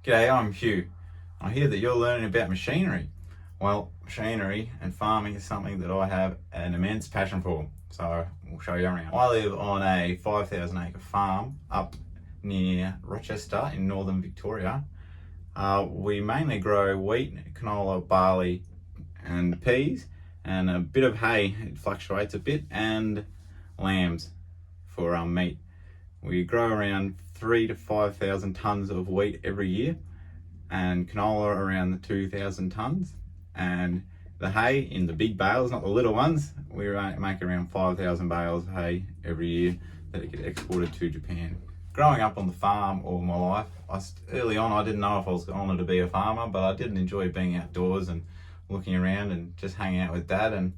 G'day, I'm Hugh. I hear that you're learning about machinery. Well, machinery and farming is something that I have an immense passion for, so we'll show you around. I live on a 5,000 acre farm up near Rochester in northern Victoria. We mainly grow wheat, canola, barley and peas, and a bit of hay, it fluctuates a bit, and lambs for meat. We grow around 3,000 to 5,000 tonnes of wheat every year, and canola around the 2,000 tonnes, and the hay in the big bales, not the little ones, we make around 5,000 bales of hay every year that get exported to Japan. Growing up on the farm all my life, early on I didn't know if I was going to be a farmer, but I did enjoy being outdoors and looking around and just hanging out with Dad. And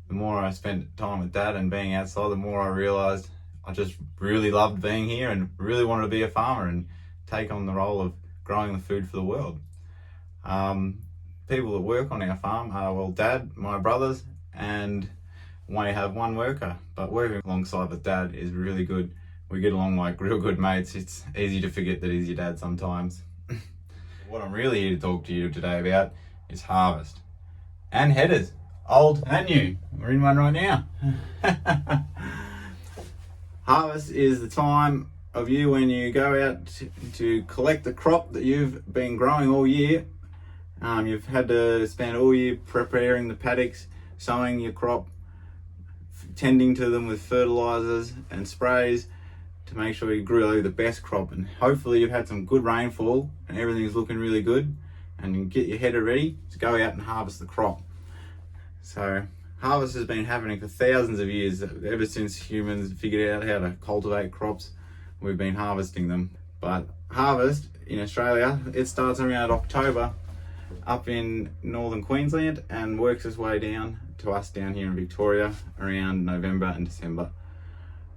the more I spent time with Dad and being outside, the more I realised I just really loved being here and really wanted to be a farmer and take on the role of growing the food for the world. People that work on our farm are, well, Dad, my brothers, and we have one worker. But working alongside with Dad is really good. We get along like real good mates. It's easy to forget that he's your dad sometimes. What I'm really here to talk to you today about is harvest. And headers, old and new. We're in one right now. Harvest is the time of year when you go out to collect the crop that you've been growing all year. You've had to spend all year preparing the paddocks, sowing your crop, tending to them with fertilizers and sprays to make sure you grow the best crop. And hopefully you've had some good rainfall and everything's looking really good, and you can get your header ready to go out and harvest the crop. So harvest has been happening for thousands of years. Ever since humans figured out how to cultivate crops, we've been harvesting them. But harvest in Australia, it starts around October up in northern Queensland and works its way down to us down here in Victoria around November and December.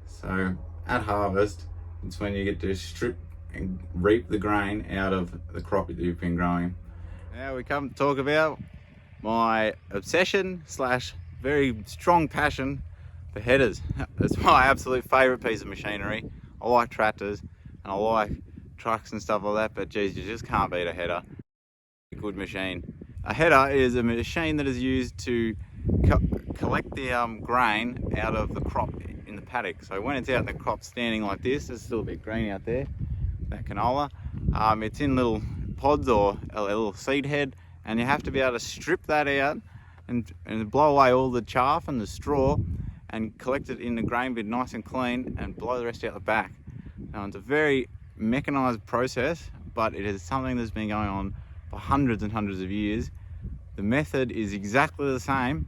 So at harvest, it's when you get to strip and reap the grain out of the crop that you've been growing. Now we come to talk about my obsession slash very strong passion for headers. It's my absolute favourite piece of machinery. I like tractors and I like trucks and stuff like that, but geez, you just can't beat a header. A good machine. A header is a machine that is used to collect the grain out of the crop in the paddock. So when it's out in the crop standing like this, there's still a bit green out there, that canola. It's in little pods or a little seed head, and you have to be able to strip that out and blow away all the chaff and the straw and collect it in the grain bin nice and clean and blow the rest out the back. Now, it's a very mechanised process, but it is something that's been going on for hundreds and hundreds of years. The method is exactly the same.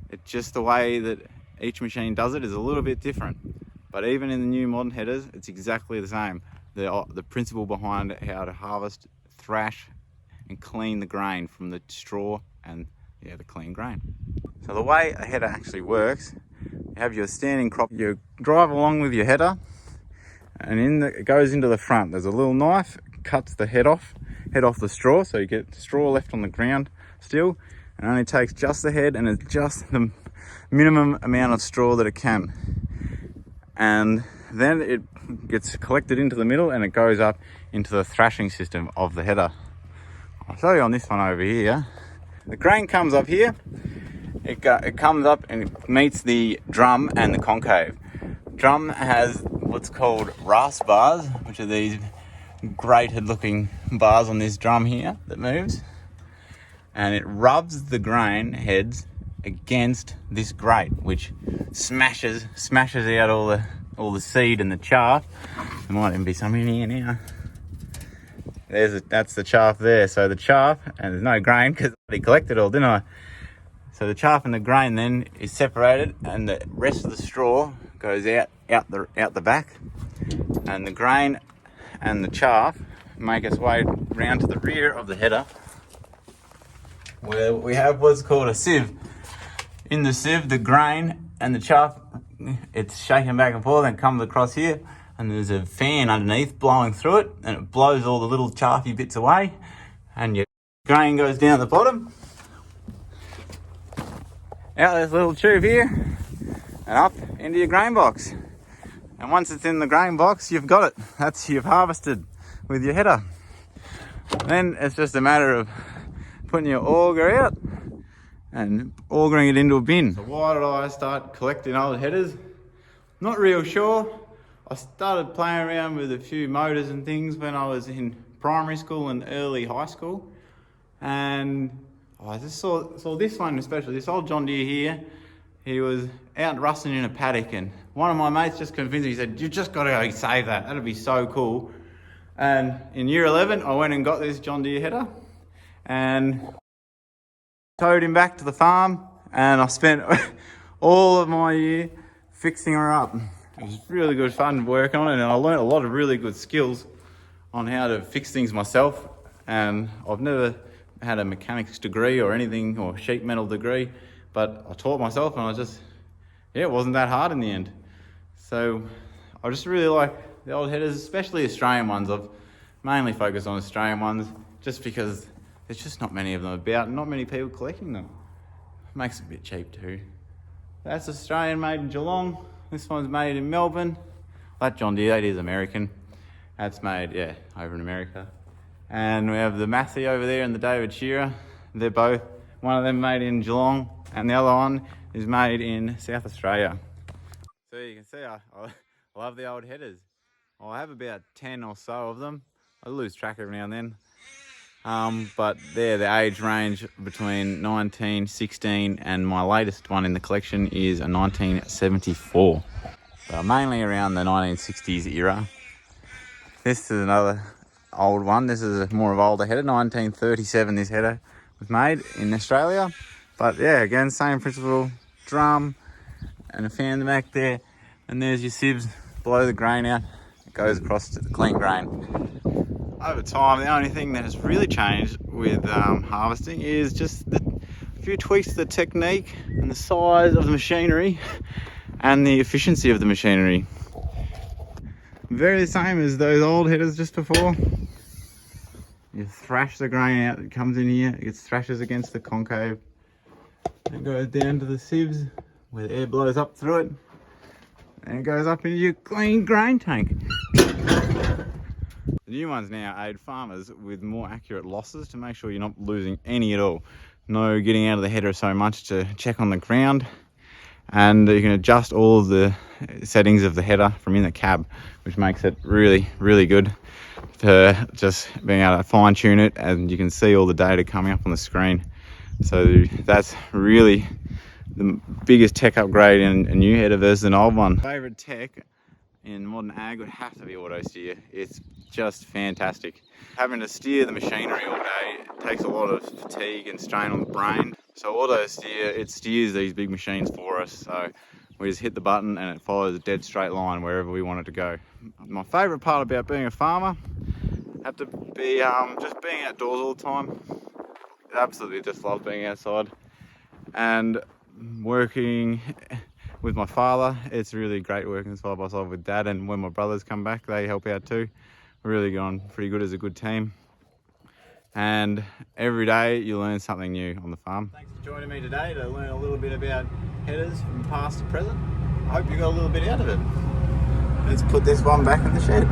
It's just the way that each machine does it is a little bit different. But even in the new modern headers, it's exactly the same. The principle behind how to harvest, thrash and clean the grain from the straw and the clean grain. So the way a header actually works, you have your standing crop, you drive along with your header, and it goes into the front. There's a little knife, cuts the head off the straw, so you get straw left on the ground still, and only takes just the head, and it's just the minimum amount of straw that it can. And then it gets collected into the middle and it goes up into the thrashing system of the header. I'll show you on this one over here. The grain comes up here, it comes up and it meets the drum and the concave. Drum has what's called rasp bars, which are these grated looking bars on this drum here that moves, and it rubs the grain heads against this grate, which smashes out all the seed and the chaff. There might even be some in here now. That's the chaff there. So the chaff, and there's no grain because I collected it all, didn't I? So the chaff and the grain then is separated, and the rest of the straw goes out the back, and the grain and the chaff make its way round to the rear of the header, where we have what's called a sieve. In the sieve, the grain and the chaff, it's shaking back and forth and comes across here, and there's a fan underneath blowing through it, and it blows all the little chaffy bits away, and your grain goes down the bottom, out this little tube here, and up into your grain box. And once it's in the grain box, you've got it. You've harvested with your header. Then it's just a matter of putting your auger out and augering it into a bin. So why did I start collecting old headers? Not real sure. I started playing around with a few motors and things when I was in primary school and early high school. And I just saw this one especially, this old John Deere here. He was out rusting in a paddock, and one of my mates just convinced me, he said, "You just got to go save that, that'd be so cool." And in year 11, I went and got this John Deere header and towed him back to the farm, and I spent all of my year fixing her up. It was really good fun working on it, and I learned a lot of really good skills on how to fix things myself. And I've never had a mechanics degree or anything, or sheet metal degree, but I taught myself, and it wasn't that hard in the end. So I just really like the old headers, especially Australian ones. I've mainly focused on Australian ones just because there's just not many of them about, and not many people collecting them. Makes it a bit cheap too. That's Australian, made in Geelong. This one's made in Melbourne. That John Deere, that is American. That's made, over in America. And we have the Massey over there and the David Shearer. They're both, one of them made in Geelong, and the other one is made in South Australia. So you can see I love the old headers. I have about 10 or so of them. I lose track every now and then. But they're the age range between 1916, and my latest one in the collection is a 1974. So mainly around the 1960s era. This is another old one. This is a more of older header, 1937 this header was made in Australia. But yeah, again, same principle, drum and a fan in the back there, and there's your sieves, blow the grain out, it goes across to the clean grain. Over time, the only thing that has really changed with harvesting is just a few tweaks to the technique and the size of the machinery and the efficiency of the machinery. Very the same as those old headers just before. You thrash the grain out that comes in here, it thrashes against the concave and goes down to the sieves where the air blows up through it, and it goes up into your clean grain tank. The new ones now aid farmers with more accurate losses to make sure you're not losing any at all. No getting out of the header so much to check on the ground, and you can adjust all of the settings of the header from in the cab, which makes it really, really good for just being able to fine tune it, and you can see all the data coming up on the screen. So that's really the biggest tech upgrade in a new header versus an old one. Favorite tech in modern ag would have to be auto steer. It's just fantastic. Having to steer the machinery all day takes a lot of fatigue and strain on the brain. So auto steer, it steers these big machines for us. So we just hit the button and it follows a dead straight line wherever we want it to go. My favorite part about being a farmer have to be just being outdoors all the time. Absolutely just love being outside, and working with my father. It's really great working side by side with Dad, and when my brothers come back they help out too. We're really going pretty good as a good team, and every day you learn something new on the farm. Thanks for joining me today to learn a little bit about headers from past to present. I hope you got a little bit out of it. Let's put this one back in the shed.